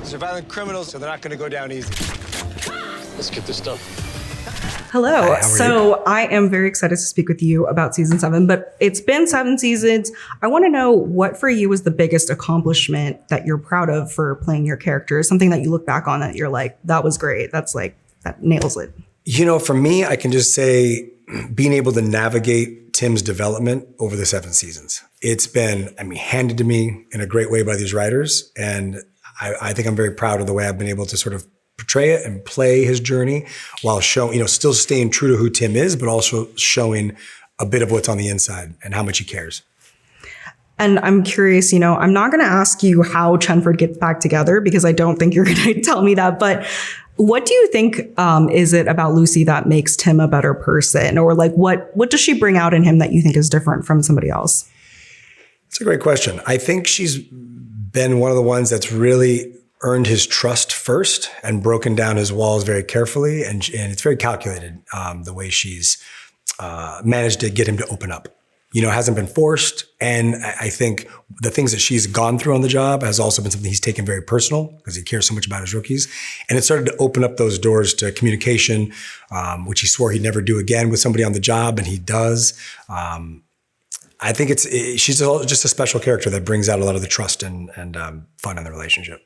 These are violent criminals, so they're not going to go down easy. Let's get this done. Hello. Hi, So I am very excited to speak with you about season 7, but it's been 7 seasons. I want to know what for you was the biggest accomplishment that you're proud of for playing your character, something that you look back on that you're like, that was great. That's like, that nails it. You know, for me, I can just say being able to navigate Tim's development over the 7 seasons. It's been, handed to me in a great way by these writers. And I think I'm very proud of the way I've been able to sort of portray it and play his journey while showing, still staying true to who Tim is, but also showing a bit of what's on the inside and how much he cares. And I'm curious, I'm not going to ask you how Chenford gets back together because I don't think you're going to tell me that. But what do you think is it about Lucy that makes Tim a better person? Or like, what does she bring out in him that you think is different from somebody else? It's a great question. I think she's been one of the ones that's really earned his trust first and broken down his walls very carefully. And it's very calculated, the way she's managed to get him to open up. It hasn't been forced. And I think the things that she's gone through on the job has also been something he's taken very personal because he cares so much about his rookies. And it started to open up those doors to communication, which he swore he'd never do again with somebody on the job, and he does. I think she's just a special character that brings out a lot of the trust and fun in the relationship.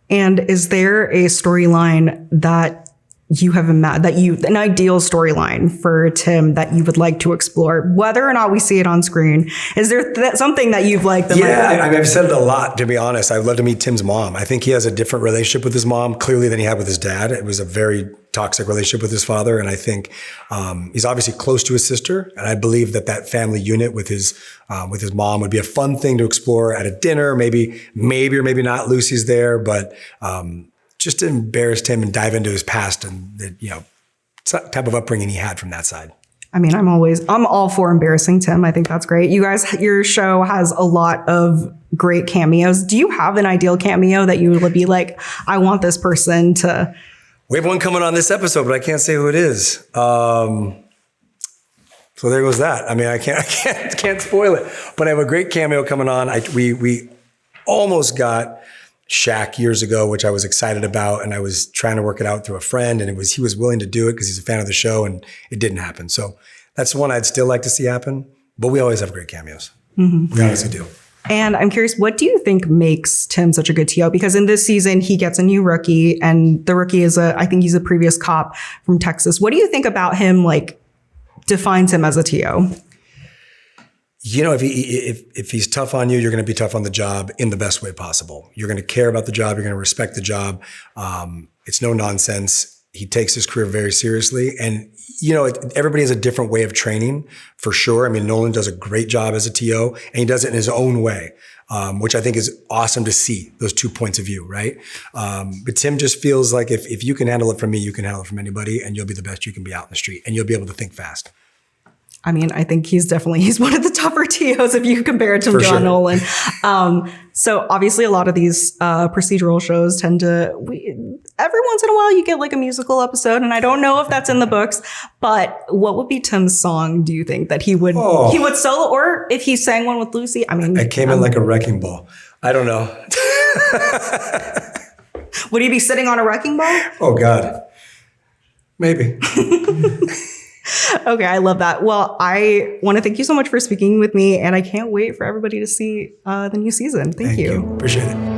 And is there a storyline that you have an ideal storyline for Tim that you would like to explore, whether or not we see it on screen? Is there something that you've liked? I've said it a lot, to be honest. I'd love to meet Tim's mom. I think he has a different relationship with his mom, clearly, than he had with his dad. It was a very toxic relationship with his father. And I think he's obviously close to his sister. And I believe that family unit with his mom would be a fun thing to explore at a dinner. Maybe or maybe not Lucy's there, but just to embarrass him and dive into his past and the type of upbringing he had from that side. I'm all for embarrassing Tim. I think that's great. You guys, your show has a lot of great cameos. Do you have an ideal cameo that you would be like, I want this person to? We have one coming on this episode, but I can't say who it is. So there goes that. I can't spoil it. But I have a great cameo coming on. We almost got Shaq years ago, which I was excited about, and I was trying to work it out through a friend, and he was willing to do it because he's a fan of the show, and it didn't happen. So that's one I'd still like to see happen. But we always have great cameos. Mm-hmm. We honestly do. And I'm curious, what do you think makes Tim such a good TO? Because in this season, he gets a new rookie, and the rookie I think he's a previous cop from Texas. What do you think about him, defines him as a TO? If he's tough on you, you're going to be tough on the job in the best way possible. You're going to care about the job. You're going to respect the job. It's no nonsense. He takes his career very seriously. And, everybody has a different way of training for sure. Nolan does a great job as a TO, and he does it in his own way, which I think is awesome to see, those 2 points of view, right? But Tim just feels like if you can handle it from me, you can handle it from anybody, and you'll be the best you can be out in the street, and you'll be able to think fast. I think he's one of the tougher TOs if you compare it to John Nolan. So obviously a lot of these procedural shows tend to, every once in a while you get a musical episode, and I don't know if that's in the books, but what would be Tim's song, do you think, that he would solo, or if he sang one with Lucy? I came in like a wrecking ball. I don't know. Would he be sitting on a wrecking ball? Oh God, maybe. Okay, I love that. Well, I want to thank you so much for speaking with me, and I can't wait for everybody to see the new season. Thank you. Appreciate it.